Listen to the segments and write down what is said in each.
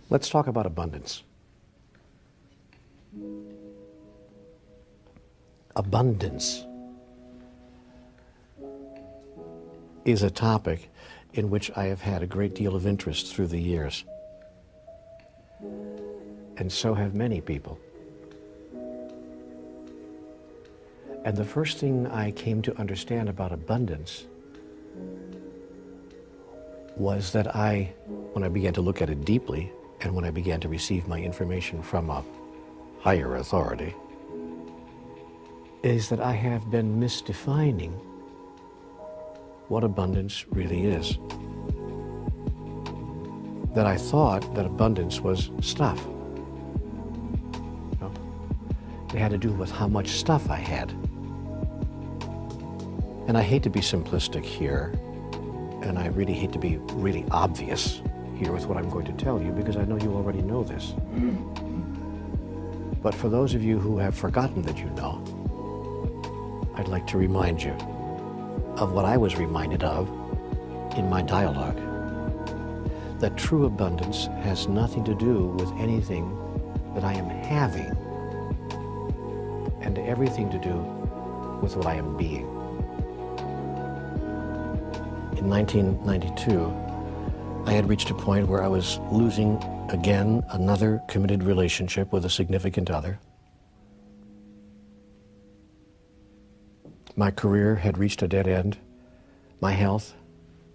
Let's talk about abundance. Abundance is a topic in which I have had a great deal of interest through the years. And so have many people. And the first thing I came to understand about abundance was that when I began to look at it deeply, and when I began to receive my information from a higher authority, is that I have been misdefining what abundance really is. That I thought that abundance was stuff. No. It had to do with how much stuff I had. And I hate to be simplistic here, and I really hate to be really obvious here with what I'm going to tell you, because I know you already know this. But for those of you who have forgotten that you know, I'd like to remind you of what I was reminded of in my dialogue. That true abundance has nothing to do with anything that I am having, and everything to do with what I am being. In 1992, I had reached a point where I was losing again another committed relationship with a significant other. My career had reached a dead end. My health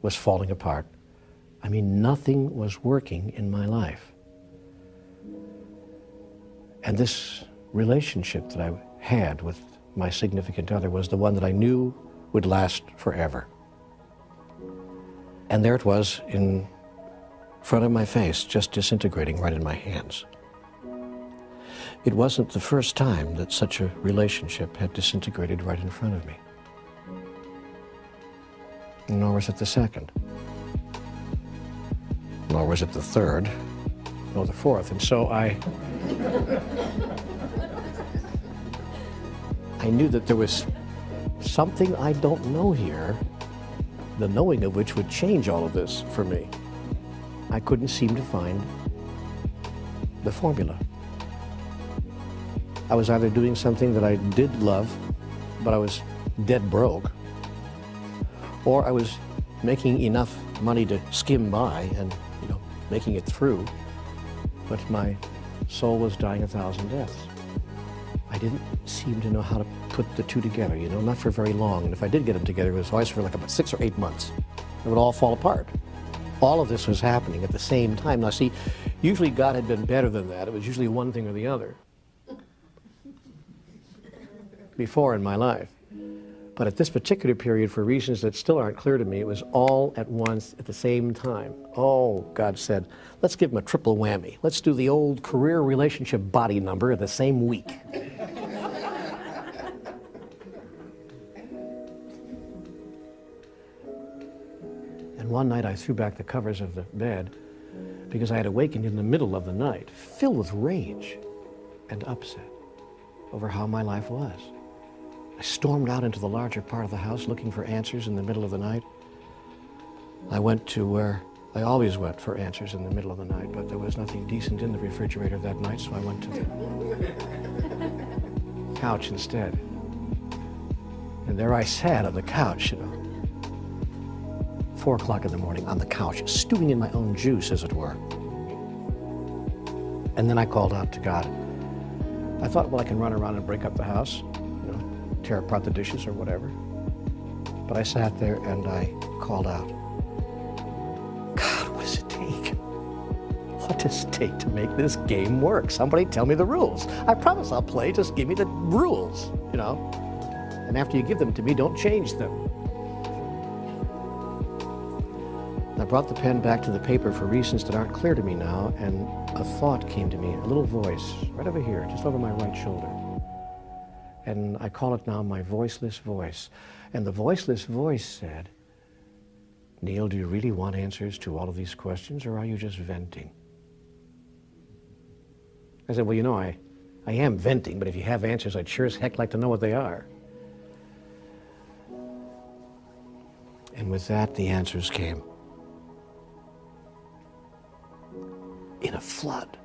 was falling apart. I mean, nothing was working in my life. And this relationship that I had with my significant other was the one that I knew would last forever. And there it was in front of my face, just disintegrating right in my hands. It wasn't the first time that such a relationship had disintegrated right in front of me. Nor was it the second. Nor was it the third, nor the fourth. And so I knew that there was something I don't know here, the knowing of which would change all of this for me. I couldn't seem to find the formula. I was either doing something that I did love, but I was dead broke, or I was making enough money to skim by and, making it through, but my soul was dying 1,000 deaths. I didn't seem to know how to put the two together, not for very long. And if I did get them together, it was always for like about 6 or 8 months. It would all fall apart. All of this was happening at the same time. Now see, usually God had been better than that. It was usually one thing or the other before in my life. But at this particular period, for reasons that still aren't clear to me, it was all at once at the same time. Oh, God said, let's give him a triple whammy. Let's do the old career relationship body number the same week. And one night I threw back the covers of the bed because I had awakened in the middle of the night, filled with rage and upset over how my life was. I stormed out into the larger part of the house looking for answers in the middle of the night. I went to where I always went for answers in the middle of the night, but there was nothing decent in the refrigerator that night, so I went to the couch instead. And there I sat on the couch, 4 o'clock in the morning on the couch, stewing in my own juice, as it were. And then I called out to God. I thought, well, I can run around and break up the house, tear apart the dishes or whatever. But I sat there and I called out, God, what does it take? What does it take to make this game work? Somebody tell me the rules. I promise I'll play, just give me the rules, And after you give them to me, don't change them. I brought the pen back to the paper for reasons that aren't clear to me now, and a thought came to me, a little voice, right over here, just over my right shoulder. And I call it now my voiceless voice. And the voiceless voice said, Neale, do you really want answers to all of these questions, or are you just venting? I said, well, I am venting, but if you have answers, I'd sure as heck like to know what they are. And with that, the answers came. in a flood.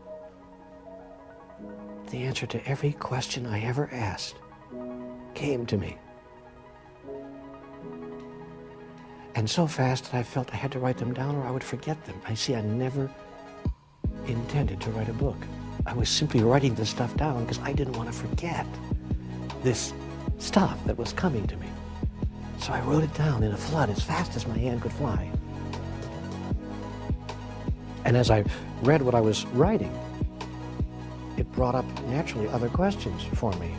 The answer to every question I ever asked came to me. And so fast that I felt I had to write them down or I would forget them. I never intended to write a book. I was simply writing this stuff down because I didn't want to forget this stuff that was coming to me. So I wrote it down in a flood as fast as my hand could fly. And as I read what I was writing, it brought up naturally other questions for me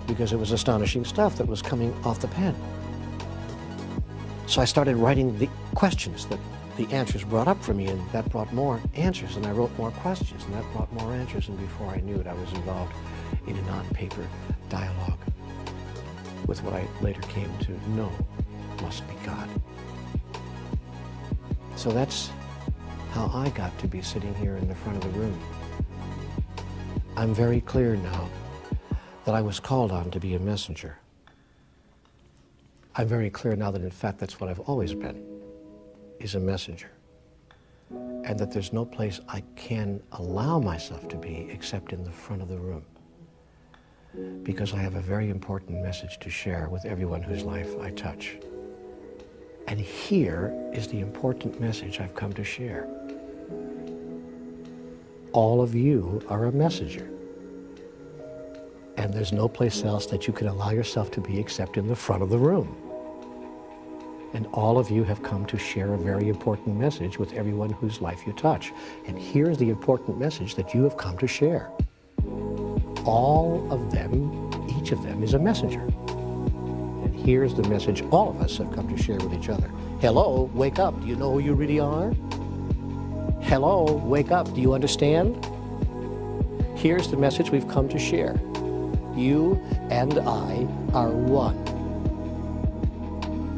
because it was astonishing stuff that was coming off the pen. So I started writing the questions that the answers brought up for me, and that brought more answers, and I wrote more questions, and that brought more answers, and before I knew it, I was involved in an on-paper dialogue with what I later came to know must be God. So that's how I got to be sitting here in the front of the room. I'm very clear now that I was called on to be a messenger. I'm very clear now that in fact that's what I've always been, is a messenger. And that there's no place I can allow myself to be except in the front of the room. Because I have a very important message to share with everyone whose life I touch. And here is the important message I've come to share. All of you are a messenger. And there's no place else that you can allow yourself to be except in the front of the room. And all of you have come to share a very important message with everyone whose life you touch. And here's the important message that you have come to share. All of them, each of them is a messenger. And here's the message all of us have come to share with each other. Hello, wake up. Do you know who you really are? Hello, wake up. Do you understand? Here's the message we've come to share. You and I are one.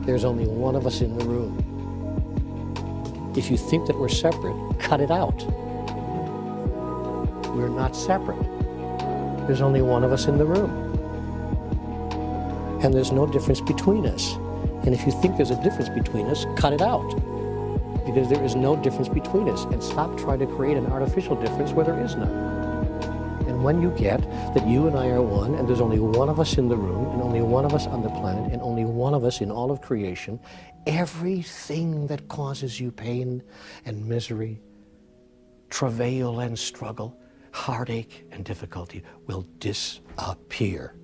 There's only one of us in the room. If you think that we're separate, cut it out. We're not separate. There's only one of us in the room. And there's no difference between us. And if you think there's a difference between us, cut it out. Because there is no difference between us. And stop trying to create an artificial difference where there is none. And when you get that you and I are one, and there's only one of us in the room, and only one of us on the planet, and only one of us in all of creation, everything that causes you pain and misery, travail and struggle, heartache and difficulty will disappear.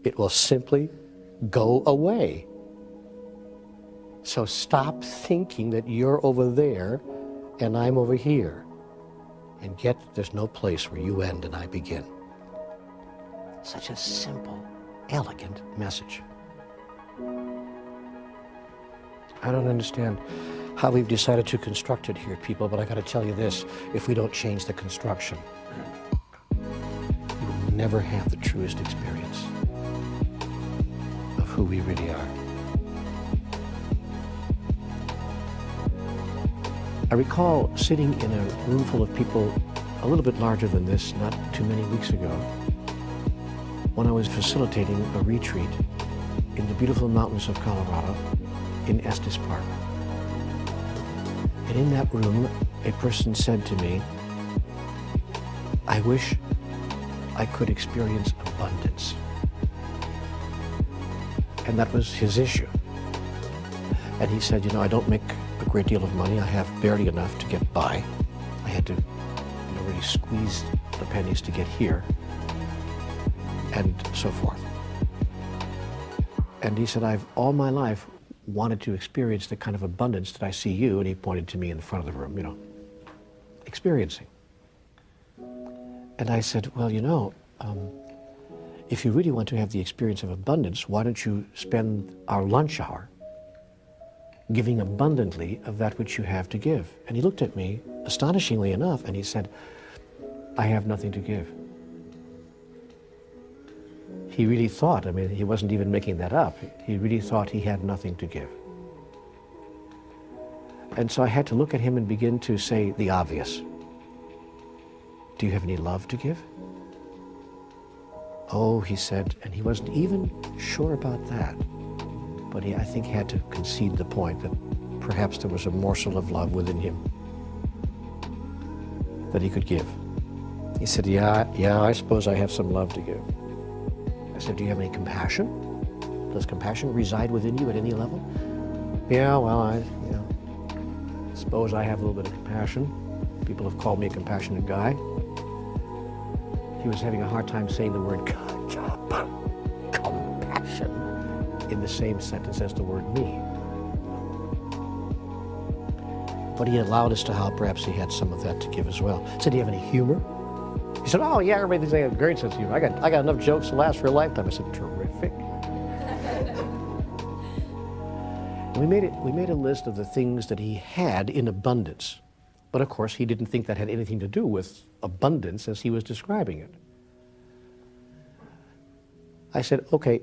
It will simply go away. So stop thinking that you're over there and I'm over here. And get that there's no place where you end and I begin. Such a simple, elegant message. I don't understand how we've decided to construct it here, people, but I got to tell you this, if we don't change the construction, we will never have the truest experience of who we really are. I recall sitting in a room full of people a little bit larger than this not too many weeks ago when I was facilitating a retreat in the beautiful mountains of Colorado in Estes Park. And in that room, a person said to me, I wish I could experience abundance. And that was his issue. And he said, you know, I don't make a great deal of money. I have barely enough to get by. I had to really squeeze the pennies to get here, and so forth. And he said, I've all my life wanted to experience the kind of abundance that I see you, and he pointed to me in the front of the room, you know, experiencing. And I said, well, you know, if you really want to have the experience of abundance, why don't you spend our lunch hour giving abundantly of that which you have to give? And he looked at me, astonishingly enough, and he said, I have nothing to give. He really thought, I mean, he wasn't even making that up, he really thought he had nothing to give. And so I had to look at him and begin to say the obvious. Do you have any love to give? Oh, he said, and he wasn't even sure about that. But he, I think, had to concede the point that perhaps there was a morsel of love within him. that he could give. He said, yeah, I suppose I have some love to give. I said, do you have any compassion? Does compassion reside within you at any level? Yeah, well, I suppose I have a little bit of compassion. People have called me a compassionate guy. He was having a hard time saying the word compassion in the same sentence as the word me. But he allowed us to how perhaps he had some of that to give as well. I said, do you have any humor? He said, oh yeah, everybody thinks I have a great sense of humor. I got enough jokes to last for a lifetime. I said, terrific. We made a list of the things that he had in abundance. But of course, he didn't think that had anything to do with abundance as he was describing it. I said, okay,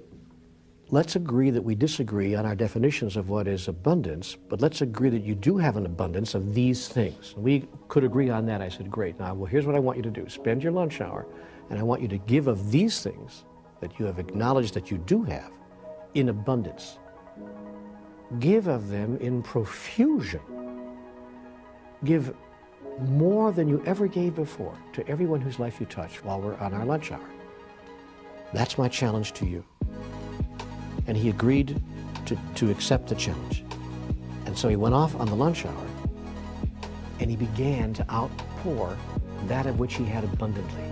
let's agree that we disagree on our definitions of what is abundance, but let's agree that you do have an abundance of these things. We could agree on that. I said, great. Now, well, here's what I want you to do. Spend your lunch hour, and I want you to give of these things that you have acknowledged that you do have in abundance. Give of them in profusion. Give more than you ever gave before to everyone whose life you touch while we're on our lunch hour. That's my challenge to you. And he agreed to accept the challenge. And so he went off on the lunch hour, and he began to outpour that of which he had abundantly.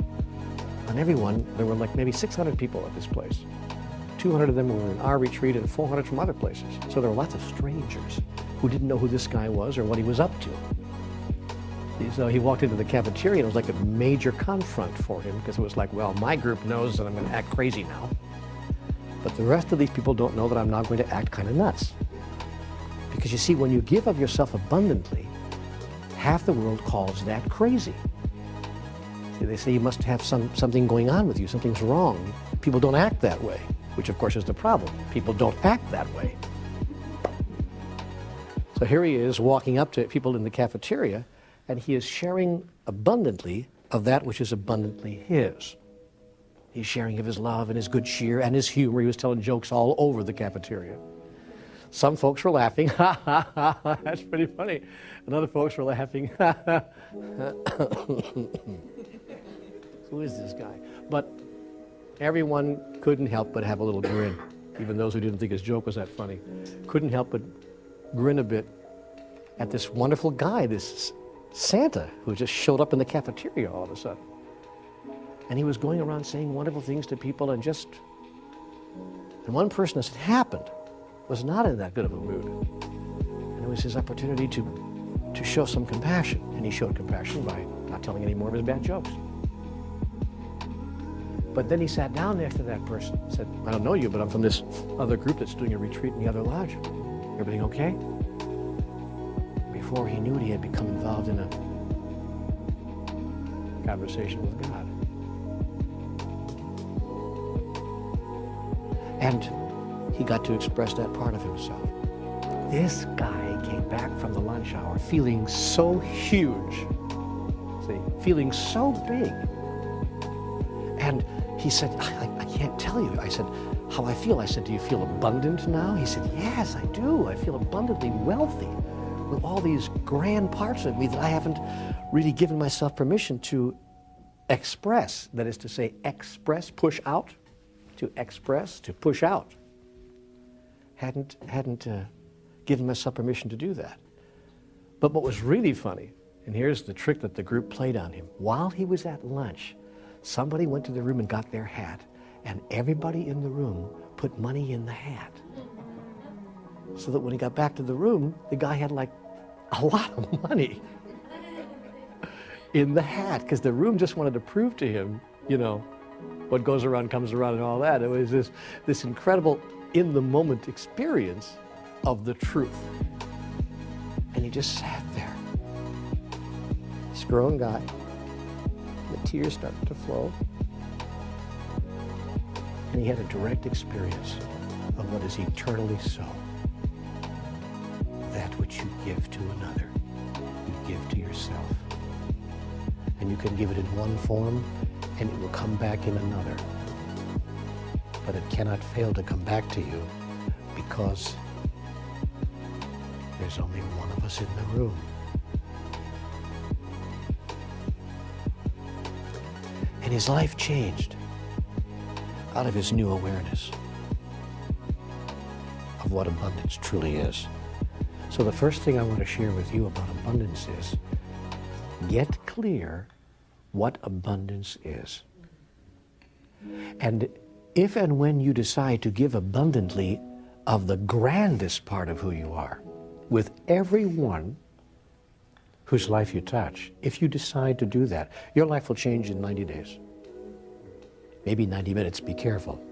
On everyone, there were like maybe 600 people at this place. 200 of them were in our retreat and 400 from other places. So there were lots of strangers who didn't know who this guy was or what he was up to. So he walked into the cafeteria, and it was like a major confront for him, because it was like, well, my group knows that I'm going to act crazy now. But the rest of these people don't know that I'm now going to act kind of nuts. Because you see, when you give of yourself abundantly, half the world calls that crazy. See, they say you must have something going on with you, something's wrong. People don't act that way, which of course is the problem. People don't act that way. So here he is walking up to people in the cafeteria, and he is sharing abundantly of that which is abundantly his. He's sharing of his love and his good cheer and his humor. He was telling jokes all over the cafeteria. Some folks were laughing, ha, ha, ha, ha, that's pretty funny. And other folks were laughing, ha, ha. Who is this guy? But everyone couldn't help but have a little grin. Even those who didn't think his joke was that funny couldn't help but grin a bit at this wonderful guy, this Santa, who just showed up in the cafeteria all of a sudden. And he was going around saying wonderful things to people, and one person, as it happened, was not in that good of a mood. And it was his opportunity to show some compassion. And he showed compassion by not telling any more of his bad jokes. But then he sat down next to that person and said, I don't know you, but I'm from this other group that's doing a retreat in the other lodge. Everything okay? Before he knew it, he had become involved in a conversation with God. And he got to express that part of himself. This guy came back from the lunch hour feeling so huge, see, feeling so big. And he said, I can't tell you. I said, how I feel. I said, do you feel abundant now? He said, yes, I do. I feel abundantly wealthy with all these grand parts of me that I haven't really given myself permission to express. That is to say, express, push out. To express, to push out. Hadn't given myself permission to do that. But what was really funny, and here's the trick that the group played on him, while he was at lunch, somebody went to the room and got their hat, and everybody in the room put money in the hat. So that when he got back to the room, the guy had like a lot of money in the hat, because the room just wanted to prove to him, you know, what goes around comes around and all that. It was this incredible in-the-moment experience of the truth. And he just sat there, this grown guy. The tears started to flow. And he had a direct experience of what is eternally so. That which you give to another, you give to yourself. And you can give it in one form, and it will come back in another. But it cannot fail to come back to you, because there's only one of us in the room. And his life changed out of his new awareness of what abundance truly is. So the first thing I want to share with you about abundance is get clear what abundance is. And if and when you decide to give abundantly of the grandest part of who you are, with everyone whose life you touch, if you decide to do that, your life will change in 90 days. Maybe 90 minutes, be careful.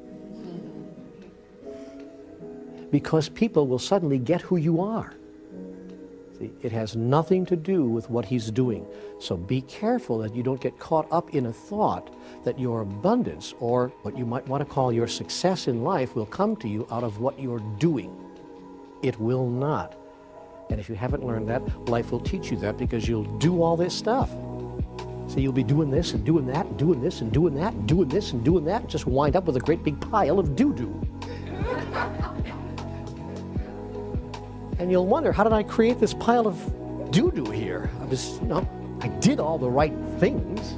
Because people will suddenly get who you are. See, it has nothing to do with what he's doing. So be careful that you don't get caught up in a thought that your abundance, or what you might want to call your success in life, will come to you out of what you're doing. It will not. And if you haven't learned that, life will teach you that, because you'll do all this stuff. So you'll be doing this and doing that and doing this and doing that and doing this and doing that, and just wind up with a great big pile of doo-doo. And you'll wonder, how did I create this pile of doo-doo here? I did all the right things.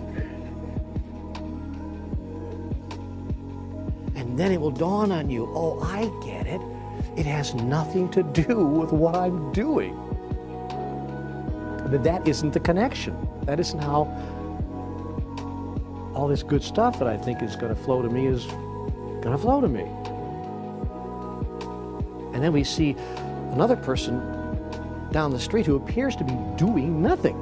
And then it will dawn on you, oh, I get it. It has nothing to do with what I'm doing. That isn't the connection. That isn't how all this good stuff that I think is going to flow to me is going to flow to me. And then we see another person down the street who appears to be doing nothing.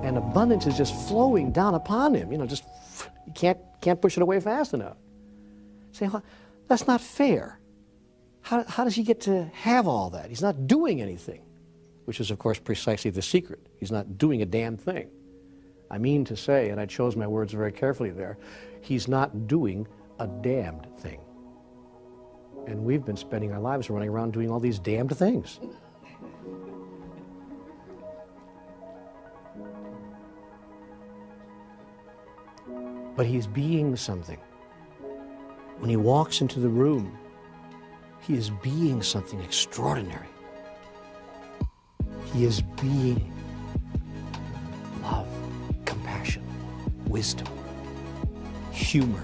And abundance is just flowing down upon him. You can't push it away fast enough. Say, well, that's not fair. How does he get to have all that? He's not doing anything, which is, of course, precisely the secret. He's not doing a damn thing. I mean to say, and I chose my words very carefully there, he's not doing a damned thing. And we've been spending our lives running around doing all these damned things. But he's being something. When he walks into the room, he is being something extraordinary. He is being love, compassion, wisdom, humor,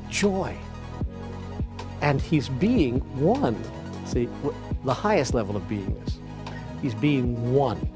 joy. And he's being one. See, the highest level of being is, he's being one.